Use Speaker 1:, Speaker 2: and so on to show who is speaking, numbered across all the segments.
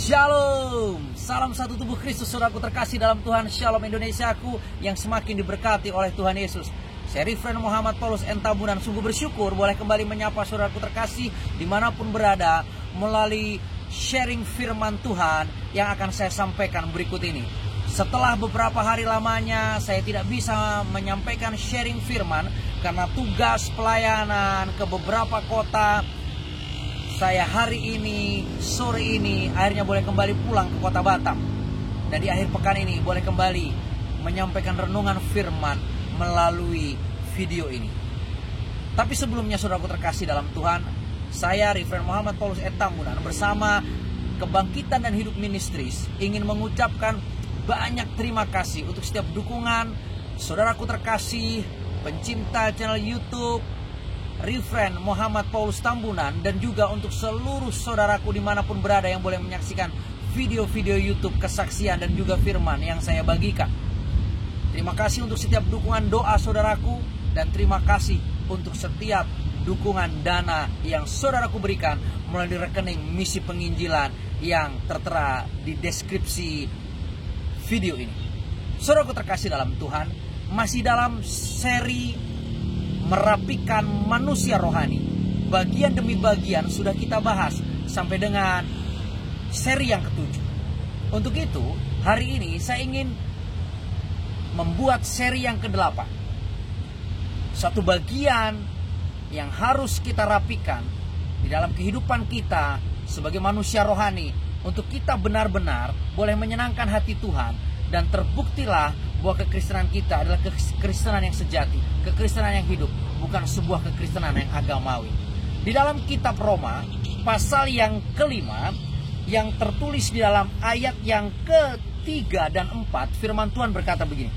Speaker 1: Shalom, salam satu tubuh Kristus, saudaraku terkasih dalam Tuhan. Shalom Indonesiaku yang semakin diberkati oleh Tuhan Yesus. Saya Rifren Muhammad Paulus N. Tambunan, sungguh bersyukur boleh kembali menyapa saudaraku terkasih dimanapun berada melalui sharing firman Tuhan yang akan saya sampaikan berikut ini. Setelah beberapa hari lamanya saya tidak bisa menyampaikan sharing firman karena tugas pelayanan ke beberapa kota. Saya hari ini, sore ini, akhirnya boleh kembali pulang ke kota Batam. Dan di akhir pekan ini boleh kembali menyampaikan renungan firman melalui video ini. Tapi sebelumnya saudaraku terkasih dalam Tuhan, saya Rifren Muhammad Paulus N. Tambunan bersama Kebangkitan dan Hidup Ministries ingin mengucapkan banyak terima kasih untuk setiap dukungan saudaraku terkasih, pencinta channel YouTube Rifren Muhammad Paulus Tambunan, dan juga untuk seluruh saudaraku dimanapun berada yang boleh menyaksikan video-video YouTube kesaksian dan juga firman yang saya bagikan. Terima kasih untuk setiap dukungan doa saudaraku, dan terima kasih untuk setiap dukungan dana yang saudaraku berikan melalui rekening misi penginjilan yang tertera di deskripsi video ini. Saudaraku terkasih dalam Tuhan, masih dalam seri merapikan manusia rohani. Bagian demi bagian sudah kita bahas sampai dengan seri yang ketujuh. Untuk itu, hari ini saya ingin membuat seri yang ke-8. Satu bagian yang harus kita rapikan di dalam kehidupan kita sebagai manusia rohani, untuk kita benar-benar boleh menyenangkan hati Tuhan, dan terbuktilah bahwa kekristenan kita adalah kekristenan yang sejati, kekristenan yang hidup, bukan sebuah kekristenan yang agamawi. Di dalam kitab Roma pasal yang ke-5 yang tertulis di dalam ayat yang ke-3 dan 4, firman Tuhan berkata begini.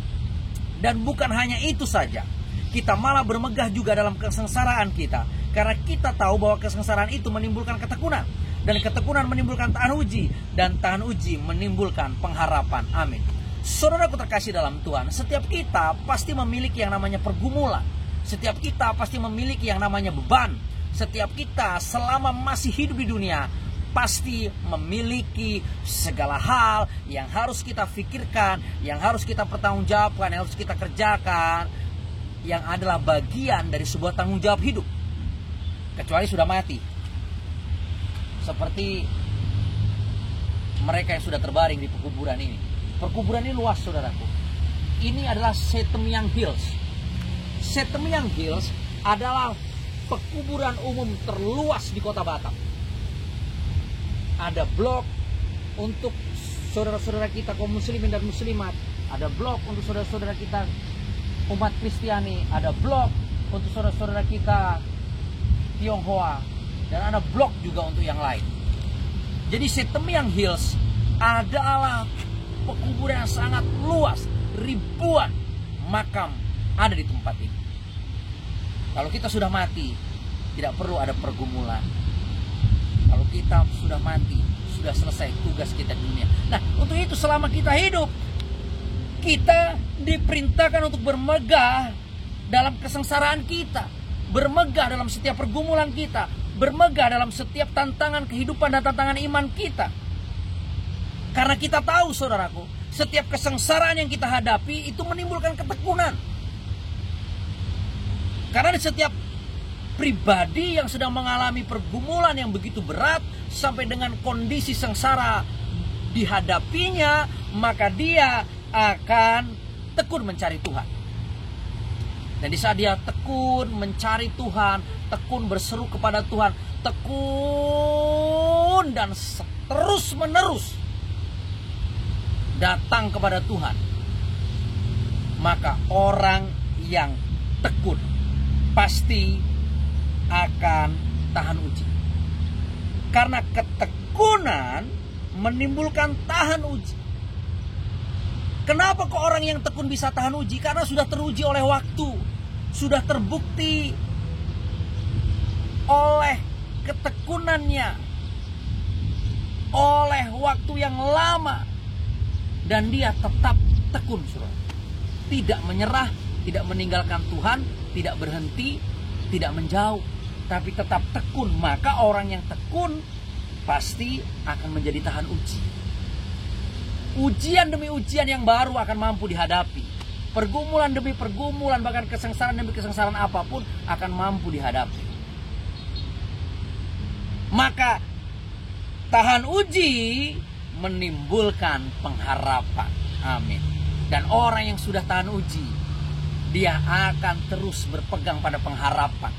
Speaker 1: Dan bukan hanya itu saja, kita malah bermegah juga dalam kesengsaraan kita, karena kita tahu bahwa kesengsaraan itu menimbulkan ketekunan, dan ketekunan menimbulkan tahan uji, dan tahan uji menimbulkan pengharapan. Amin. Saudaraku terkasih dalam Tuhan, setiap kita pasti memiliki yang namanya pergumulan. Setiap kita pasti memiliki yang namanya beban. Setiap kita selama masih hidup di dunia pasti memiliki segala hal yang harus kita pikirkan, yang harus kita pertanggungjawabkan, yang harus kita kerjakan, yang adalah bagian dari sebuah tanggung jawab hidup. Kecuali sudah mati, seperti mereka yang sudah terbaring di pekuburan ini. Perkuburan ini luas saudaraku. Ini adalah Setemyang Hills. Setemyang Hills adalah pekuburan umum terluas di kota Batam. Ada blok untuk saudara-saudara kita kaum muslimin dan muslimat. Ada blok untuk saudara-saudara kita umat Kristiani. Ada blok untuk saudara-saudara kita Tionghoa. Dan ada blok juga untuk yang lain. Jadi Setemyang Hills adalah pekuburan yang sangat luas. Ribuan makam ada di tempat ini. Kalau kita sudah mati, tidak perlu ada pergumulan. Kalau kita sudah mati, sudah selesai tugas kita di dunia. Nah, untuk itu selama kita hidup, kita diperintahkan untuk bermegah dalam kesengsaraan kita, bermegah dalam setiap pergumulan kita, bermegah dalam setiap tantangan kehidupan dan tantangan iman kita. Karena kita tahu saudaraku, setiap kesengsaraan yang kita hadapi itu menimbulkan ketekunan. Karena di setiap pribadi yang sedang mengalami pergumulan yang begitu berat sampai dengan kondisi sengsara dihadapinya, maka dia akan tekun mencari Tuhan. Dan di saat dia tekun mencari Tuhan, tekun berseru kepada Tuhan, tekun dan terus menerus datang kepada Tuhan, maka orang yang tekun pasti akan tahan uji. Karena ketekunan menimbulkan tahan uji. Kenapa kok orang yang tekun bisa tahan uji? Karena sudah teruji oleh waktu, sudah terbukti oleh ketekunannya, oleh waktu yang lama. Dan dia tetap tekun, saudara. Tidak menyerah, tidak meninggalkan Tuhan, tidak berhenti, tidak menjauh, tapi tetap tekun. Maka orang yang tekun pasti akan menjadi tahan uji. Ujian demi ujian yang baru akan mampu dihadapi. Pergumulan demi pergumulan, bahkan kesengsaraan demi kesengsaraan apapun akan mampu dihadapi. Maka tahan uji menimbulkan pengharapan. Amin. Dan orang yang sudah tahan uji, dia akan terus berpegang pada pengharapan.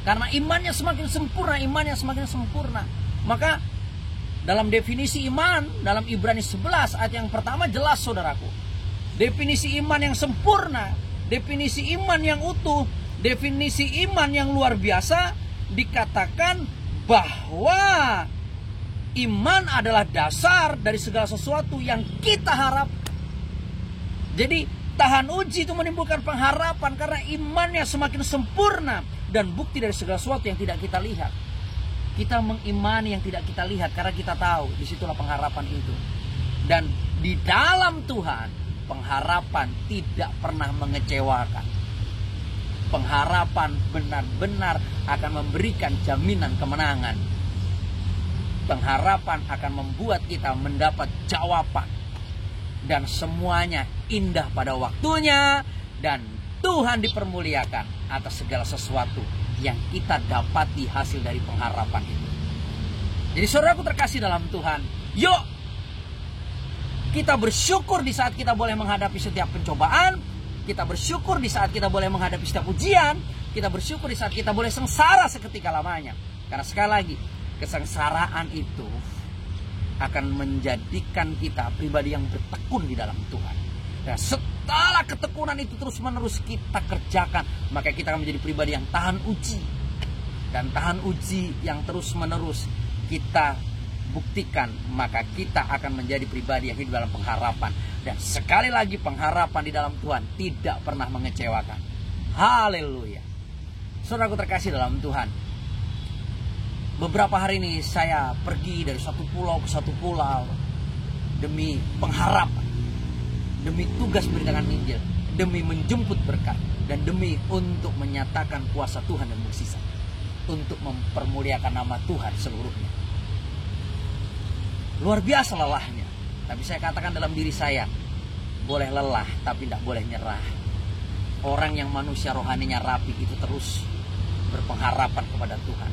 Speaker 1: Karena imannya semakin sempurna, Maka dalam definisi iman, dalam Ibrani 11 ayat yang pertama jelas saudaraku. Definisi iman yang sempurna, definisi iman yang utuh, definisi iman yang luar biasa, dikatakan bahwa iman adalah dasar dari segala sesuatu yang kita harap. Jadi tahan uji itu menimbulkan pengharapan karena imannya semakin sempurna dan bukti dari segala sesuatu yang tidak kita lihat. Kita mengimani yang tidak kita lihat karena kita tahu disitulah pengharapan itu. Dan di dalam Tuhan pengharapan tidak pernah mengecewakan. Pengharapan benar-benar akan memberikan jaminan kemenangan. Pengharapan akan membuat kita mendapat jawaban. Dan semuanya indah pada waktunya. Dan Tuhan dipermuliakan atas segala sesuatu yang kita dapati hasil dari pengharapan itu. Jadi saudaraku terkasih dalam Tuhan, yuk kita bersyukur di saat kita boleh menghadapi setiap pencobaan. Kita bersyukur di saat kita boleh menghadapi setiap ujian. Kita bersyukur di saat kita boleh sengsara seketika lamanya. Karena sekali lagi, kesengsaraan itu akan menjadikan kita pribadi yang bertekun di dalam Tuhan. Dan setelah ketekunan itu terus-menerus kita kerjakan, maka kita akan menjadi pribadi yang tahan uji. Dan tahan uji yang terus-menerus kita buktikan, maka kita akan menjadi pribadi yang hidup dalam pengharapan. Dan sekali lagi pengharapan di dalam Tuhan tidak pernah mengecewakan. Haleluya. Saudaraku terkasih dalam Tuhan, beberapa hari ini saya pergi dari satu pulau ke satu pulau demi pengharapan, demi tugas beritakan Injil, demi menjemput berkat, dan demi untuk menyatakan kuasa Tuhan dan mukjizat, untuk mempermuliakan nama Tuhan seluruhnya. Luar biasa lelahnya. Tapi saya katakan dalam diri saya, boleh lelah tapi tidak boleh nyerah. Orang yang manusia rohaninya rapi itu terus berpengharapan kepada Tuhan,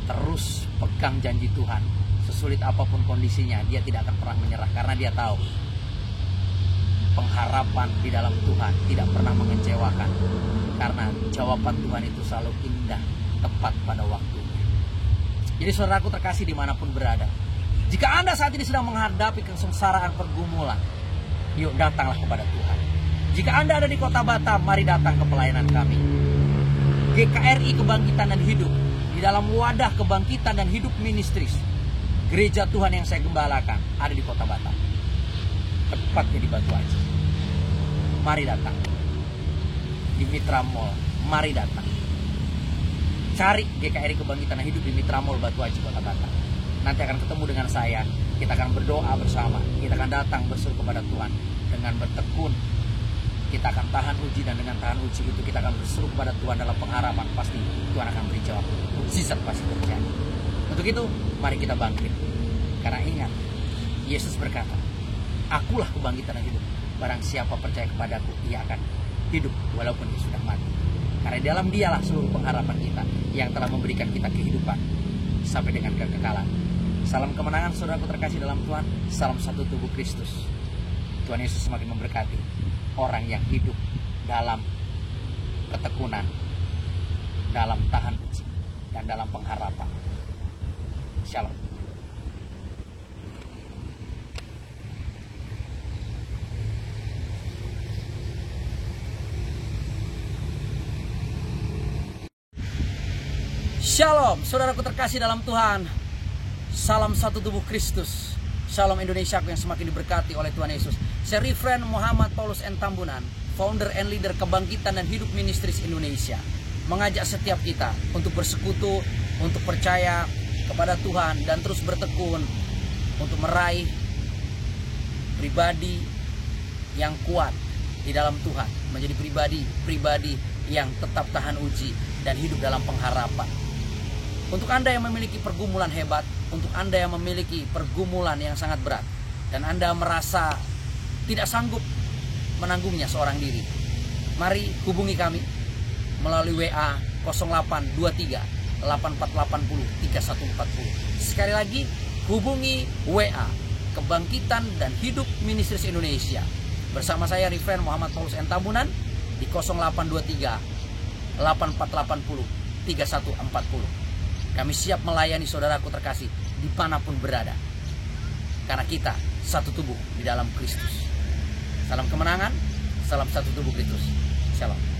Speaker 1: terus pegang janji Tuhan. Sesulit apapun kondisinya, dia tidak akan pernah menyerah. Karena dia tahu pengharapan di dalam Tuhan tidak pernah mengecewakan. Karena jawaban Tuhan itu selalu indah, tepat pada waktunya. Jadi saudaraku terkasih dimanapun berada, jika Anda saat ini sedang menghadapi kesengsaraan pergumulan, yuk datanglah kepada Tuhan. Jika Anda ada di kota Batam, mari datang ke pelayanan kami. GKRI Kebangkitan dan Hidup, di dalam wadah Kebangkitan dan Hidup Ministries, gereja Tuhan yang saya gembalakan ada di kota Batam, tepatnya di Batu Aji. Mari datang. Di Mitra Mall, mari datang. Cari GKRI Kebangkitan dan Hidup di Mitra Mall Batu Aji, kota Batam. Nanti akan ketemu dengan saya. Kita akan berdoa bersama. Kita akan datang berseru kepada Tuhan. Dengan bertekun kita akan tahan uji. Dan dengan tahan uji itu kita akan berseru kepada Tuhan dalam pengharapan. Pasti Tuhan akan beri jawab. Mukjizat pasti terjadi. Untuk itu mari kita bangkit. Karena ingat, Yesus berkata, akulah kebangkitan dan hidup. Barang siapa percaya kepadaku, ia akan hidup walaupun dia sudah mati. Karena dalam dialah seluruh pengharapan kita, yang telah memberikan kita kehidupan sampai dengan kekekalan. Salam kemenangan saudaraku terkasih dalam Tuhan. Salam satu tubuh Kristus. Tuhan Yesus semakin memberkati orang yang hidup dalam ketekunan, dalam tahan uji, dan dalam pengharapan. Shalom. Shalom, saudaraku terkasih dalam Tuhan. Salam satu tubuh Kristus. Shalom Indonesia yang semakin diberkati oleh Tuhan Yesus. Saya Reverend Muhammad Paulus N. Tambunan, founder and leader Kebangkitan dan Hidup Ministries Indonesia, mengajak setiap kita untuk bersekutu, untuk percaya kepada Tuhan, dan terus bertekun untuk meraih pribadi yang kuat di dalam Tuhan, menjadi pribadi yang tetap tahan uji dan hidup dalam pengharapan. Untuk Anda yang memiliki pergumulan hebat, untuk Anda yang memiliki pergumulan yang sangat berat, dan Anda merasa tidak sanggup menanggungnya seorang diri, mari hubungi kami melalui WA 0823 8480 3140. Sekali lagi, hubungi WA Kebangkitan dan Hidup Ministries Indonesia bersama saya Reverend Muhammad Paulus N. Tambunan di 0823 8480 3140. Kami siap melayani saudaraku terkasih dimanapun berada, karena kita satu tubuh di dalam Kristus. Salam kemenangan, salam satu tubuh Kristus. Shalom.